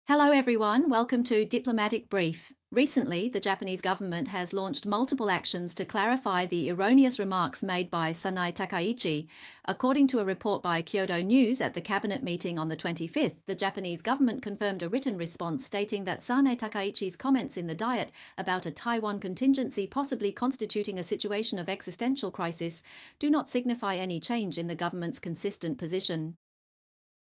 Hello everyone, welcome to Diplomatic Brief. Recently, the Japanese government has launched multiple actions to clarify the erroneous remarks made by Sanae Takaiichi. According to a report by Kyodo News at the cabinet meeting on the 25th, the Japanese government confirmed a written response stating that Sanae Takaiichi's comments in the Diet about a Taiwan contingency possibly constituting a situation of existential crisis do not signify any change in the government's consistent position.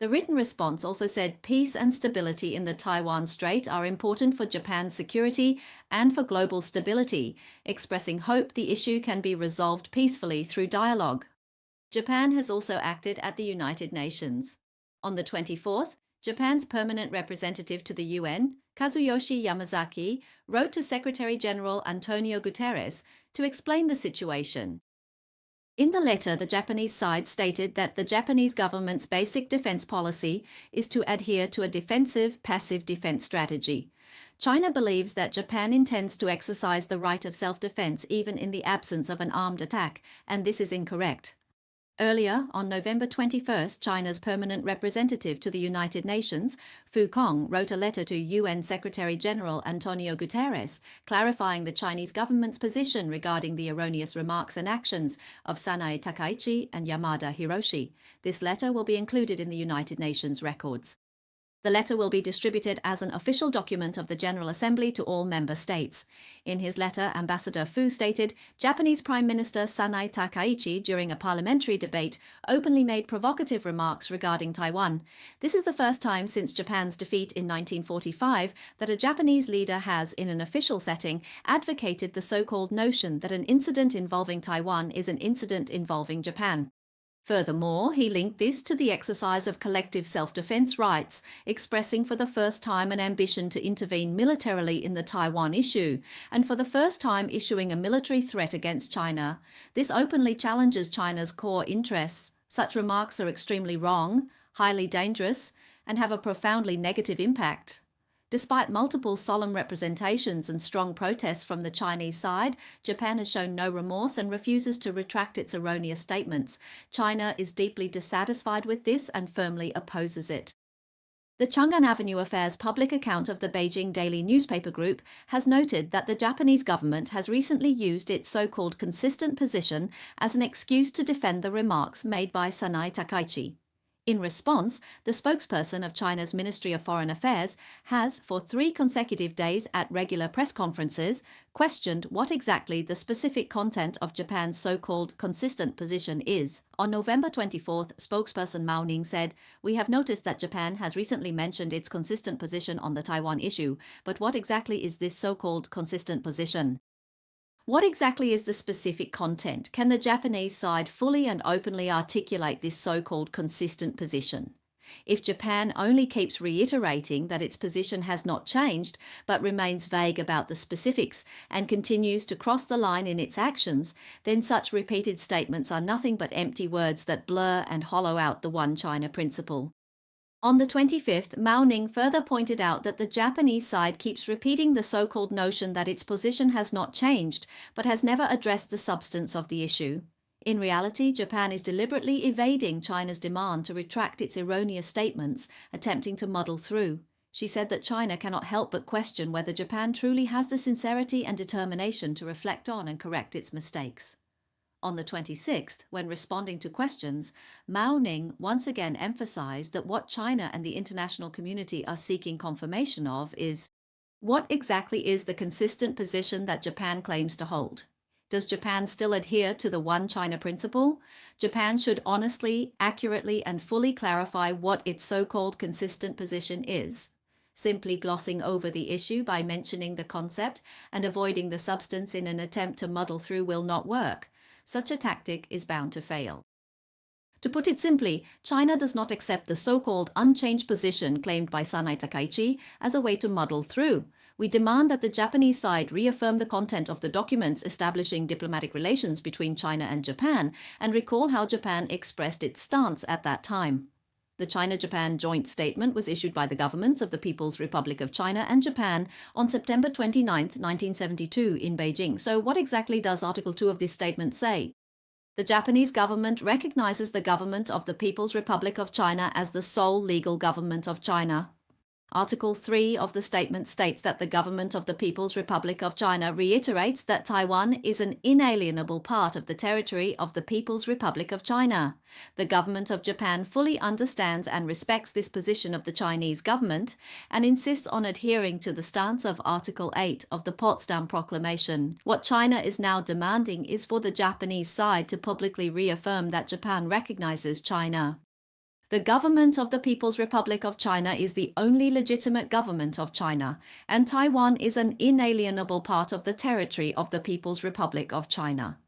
The written response also said peace and stability in the Taiwan Strait are important for Japan's security and for global stability, expressing hope the issue can be resolved peacefully through dialogue. Japan has also acted at the United Nations. On the 24th, Japan's permanent representative to the UN, Kazuyoshi Yamazaki, wrote to Secretary General Antonio Guterres to explain the situation. In the letter, the Japanese side stated that the Japanese government's basic defense policy is to adhere to a defensive, passive defense strategy. China believes that Japan intends to exercise the right of self-defense even in the absence of an armed attack, and this is incorrect. Earlier, on November 21st, China's permanent representative to the United Nations, Fu Kong, wrote a letter to UN Secretary-General Antonio Guterres, clarifying the Chinese government's position regarding the erroneous remarks and actions of Sanae Takaiichi and Yamada Hiroshi. This letter will be included in the United Nations records. The letter will be distributed as an official document of the General Assembly to all member states. In his letter, Ambassador Fu stated, Japanese Prime Minister Sanae Takaiichi, during a parliamentary debate, openly made provocative remarks regarding Taiwan. This is the first time since Japan's defeat in 1945 that a Japanese leader has, in an official setting, advocated the so-called notion that an incident involving Taiwan is an incident involving Japan. Furthermore, he linked this to the exercise of collective self-defense rights, expressing for the first time an ambition to intervene militarily in the Taiwan issue, and for the first time issuing a military threat against China. This openly challenges China's core interests. Such remarks are extremely wrong, highly dangerous, and have a profoundly negative impact. Despite multiple solemn representations and strong protests from the Chinese side, Japan has shown no remorse and refuses to retract its erroneous statements. China is deeply dissatisfied with this and firmly opposes it. The Chang'an Avenue Affairs public account of the Beijing Daily Newspaper Group has noted that the Japanese government has recently used its so-called consistent position as an excuse to defend the remarks made by Sanae Takaiichi. In response, the spokesperson of China's Ministry of Foreign Affairs has, for 3 consecutive days at regular press conferences, questioned what exactly the specific content of Japan's so-called consistent position is. On November 24th, spokesperson Mao Ning said, "We have noticed that Japan has recently mentioned its consistent position on the Taiwan issue, but what exactly is this so-called consistent position? What exactly is the specific content? Can the Japanese side fully and openly articulate this so-called consistent position? If Japan only keeps reiterating that its position has not changed, but remains vague about the specifics and continues to cross the line in its actions, then such repeated statements are nothing but empty words that blur and hollow out the One China principle." On the 25th, Mao Ning further pointed out that the Japanese side keeps repeating the so-called notion that its position has not changed, but has never addressed the substance of the issue. In reality, Japan is deliberately evading China's demand to retract its erroneous statements, attempting to muddle through. She said that China cannot help but question whether Japan truly has the sincerity and determination to reflect on and correct its mistakes. On the 26th, when responding to questions, Mao Ning once again emphasized that what China and the international community are seeking confirmation of is, what exactly is the consistent position that Japan claims to hold? Does Japan still adhere to the One China principle? Japan should honestly, accurately, and fully clarify what its so-called consistent position is. Simply glossing over the issue by mentioning the concept and avoiding the substance in an attempt to muddle through will not work. Such a tactic is bound to fail. To put it simply, China does not accept the so-called unchanged position claimed by Sanae Takaiichi as a way to muddle through. We demand that the Japanese side reaffirm the content of the documents establishing diplomatic relations between China and Japan and recall how Japan expressed its stance at that time. The China-Japan joint statement was issued by the governments of the People's Republic of China and Japan on September 29, 1972 in Beijing. So what exactly does Article 2 of this statement say? The Japanese government recognizes the government of the People's Republic of China as the sole legal government of China. Article 3 of the statement states that the government of the People's Republic of China reiterates that Taiwan is an inalienable part of the territory of the People's Republic of China. The government of Japan fully understands and respects this position of the Chinese government and insists on adhering to the stance of Article 8 of the Potsdam Proclamation. What China is now demanding is for the Japanese side to publicly reaffirm that Japan recognizes China. The government of the People's Republic of China is the only legitimate government of China, and Taiwan is an inalienable part of the territory of the People's Republic of China.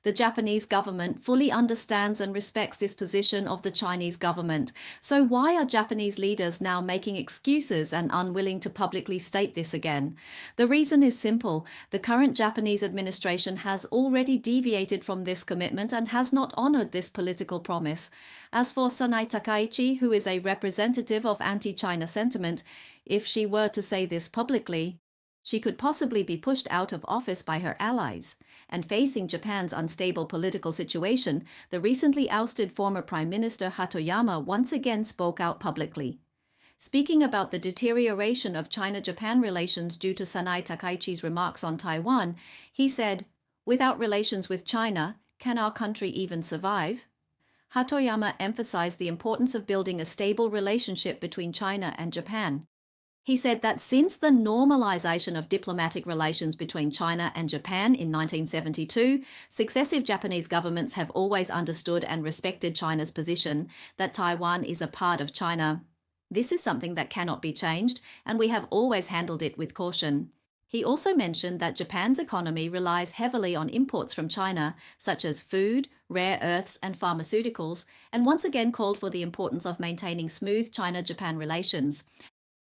The Japanese government fully understands and respects this position of the Chinese government. So why are Japanese leaders now making excuses and unwilling to publicly state this again? The reason is simple. The current Japanese administration has already deviated from this commitment and has not honored this political promise. As for Sanae Takaiichi, who is a representative of anti-China sentiment, if she were to say this publicly, she could possibly be pushed out of office by her allies. And facing Japan's unstable political situation, the recently ousted former Prime Minister Hatoyama once again spoke out publicly. Speaking about the deterioration of China-Japan relations due to Sanae Takaiichi's remarks on Taiwan, he said, "Without relations with China, can our country even survive?" Hatoyama emphasized the importance of building a stable relationship between China and Japan. He said that since the normalization of diplomatic relations between China and Japan in 1972, successive Japanese governments have always understood and respected China's position that Taiwan is a part of China. This is something that cannot be changed, and we have always handled it with caution. He also mentioned that Japan's economy relies heavily on imports from China, such as food, rare earths, and pharmaceuticals, and once again called for the importance of maintaining smooth China-Japan relations.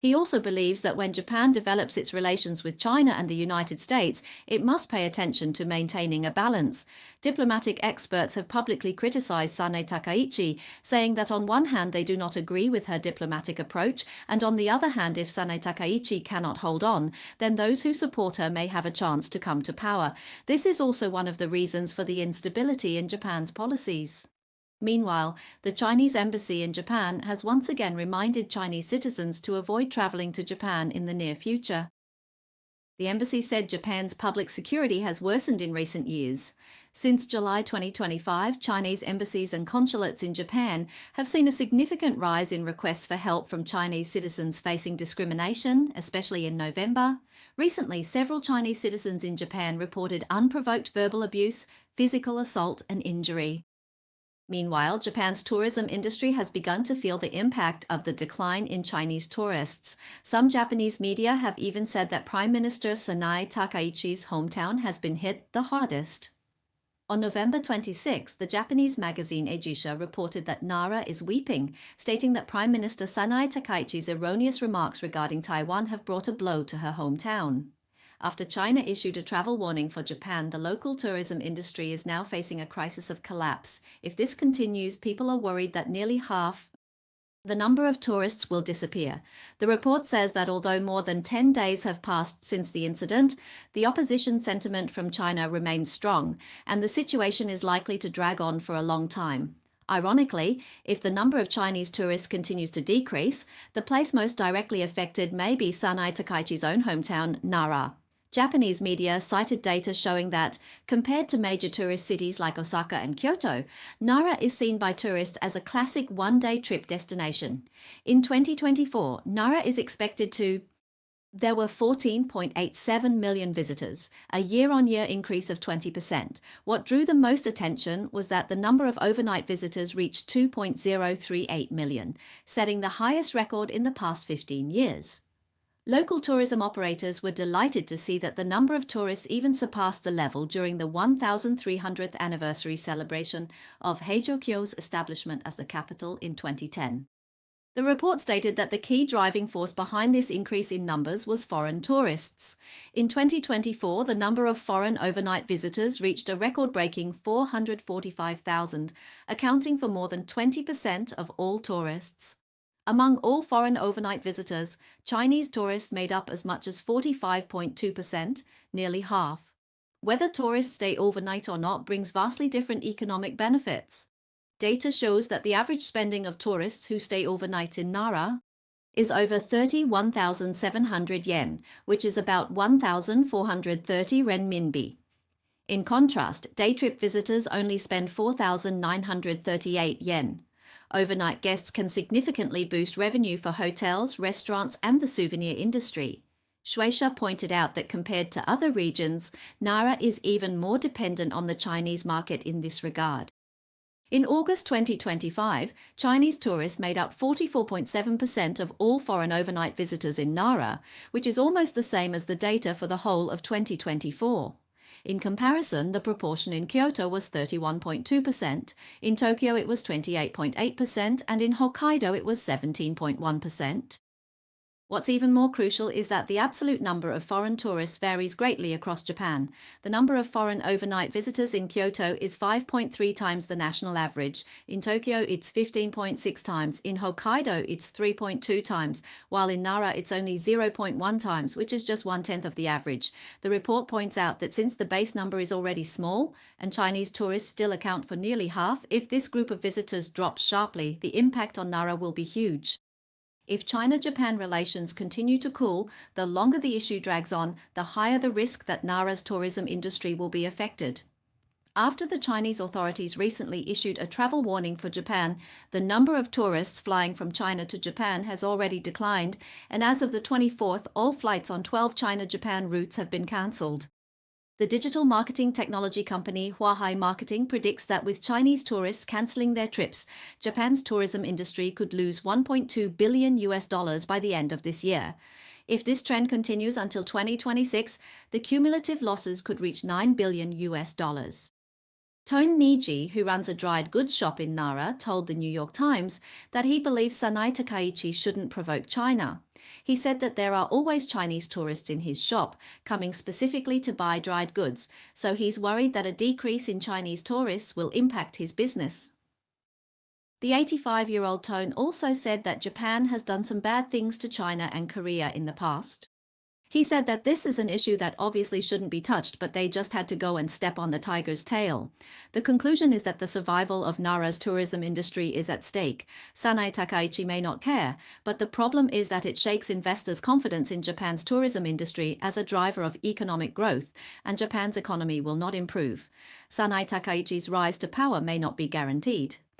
He also believes that when Japan develops its relations with China and the United States, it must pay attention to maintaining a balance. Diplomatic experts have publicly criticized Sanae Takaiichi, saying that on one hand they do not agree with her diplomatic approach, and on the other hand, if Sanae Takaiichi cannot hold on, then those who support her may have a chance to come to power. This is also one of the reasons for the instability in Japan's policies. Meanwhile, the Chinese embassy in Japan has once again reminded Chinese citizens to avoid traveling to Japan in the near future. The embassy said Japan's public security has worsened in recent years. Since July 2025, Chinese embassies and consulates in Japan have seen a significant rise in requests for help from Chinese citizens facing discrimination, especially in November. Recently, several Chinese citizens in Japan reported unprovoked verbal abuse, physical assault, and injury. Meanwhile, Japan's tourism industry has begun to feel the impact of the decline in Chinese tourists. Some Japanese media have even said that Prime Minister Sanae Takaiichi's hometown has been hit the hardest. On November 26, the Japanese magazine Eisha reported that Nara is weeping, stating that Prime Minister Sanae Takaiichi's erroneous remarks regarding Taiwan have brought a blow to her hometown. After China issued a travel warning for Japan, the local tourism industry is now facing a crisis of collapse. If this continues, people are worried that nearly half the number of tourists will disappear. The report says that although more than 10 days have passed since the incident, the opposition sentiment from China remains strong, and the situation is likely to drag on for a long time. Ironically, if the number of Chinese tourists continues to decrease, the place most directly affected may be Sanae Takaiichi's own hometown, Nara. Japanese media cited data showing that, compared to major tourist cities like Osaka and Kyoto, Nara is seen by tourists as a classic one-day trip destination. In 2024, Nara is expected to There were 14.87 million visitors, a year-on-year increase of 20%. What drew the most attention was that the number of overnight visitors reached 2.038 million, setting the highest record in the past 15 years. Local tourism operators were delighted to see that the number of tourists even surpassed the level during the 1,300th anniversary celebration of Heijokyo's establishment as the capital in 2010. The report stated that the key driving force behind this increase in numbers was foreign tourists. In 2024, the number of foreign overnight visitors reached a record-breaking 445,000, accounting for more than 20% of all tourists. Among all foreign overnight visitors, Chinese tourists made up as much as 45.2%, nearly half. Whether tourists stay overnight or not brings vastly different economic benefits. Data shows that the average spending of tourists who stay overnight in Nara is over 31,700 yen, which is about 1,430 renminbi. In contrast, day trip visitors only spend 4,938 yen. Overnight guests can significantly boost revenue for hotels, restaurants, and the souvenir industry. Shueisha pointed out that compared to other regions, Nara is even more dependent on the Chinese market in this regard. In August 2025, Chinese tourists made up 44.7% of all foreign overnight visitors in Nara, which is almost the same as the data for the whole of 2024. In comparison, the proportion in Kyoto was 31.2%, in Tokyo it was 28.8%, and in Hokkaido it was 17.1%. What's even more crucial is that the absolute number of foreign tourists varies greatly across Japan. The number of foreign overnight visitors in Kyoto is 5.3 times the national average. In Tokyo, it's 15.6 times. In Hokkaido, it's 3.2 times, while in Nara, it's only 0.1 times, which is just 1/10 of the average. The report points out that since the base number is already small, and Chinese tourists still account for nearly half, if this group of visitors drops sharply, the impact on Nara will be huge. If China-Japan relations continue to cool, the longer the issue drags on, the higher the risk that Nara's tourism industry will be affected. After the Chinese authorities recently issued a travel warning for Japan, the number of tourists flying from China to Japan has already declined, and as of the 24th, all flights on 12 China-Japan routes have been cancelled. The digital marketing technology company Huahai Marketing predicts that with Chinese tourists cancelling their trips, Japan's tourism industry could lose $1.2 billion by the end of this year. If this trend continues until 2026, the cumulative losses could reach $9 billion. Tone Niji, who runs a dried goods shop in Nara, told the New York Times that he believes Sanae Takaiichi shouldn't provoke China. He said that there are always Chinese tourists in his shop, coming specifically to buy dried goods, so he's worried that a decrease in Chinese tourists will impact his business. The 85-year-old Tone also said that Japan has done some bad things to China and Korea in the past. He said that this is an issue that obviously shouldn't be touched, but they just had to go and step on the tiger's tail. The conclusion is that the survival of Nara's tourism industry is at stake. Sanae Takaiichi may not care, but the problem is that it shakes investors' confidence in Japan's tourism industry as a driver of economic growth, and Japan's economy will not improve. Sanae Takaiichi's rise to power may not be guaranteed.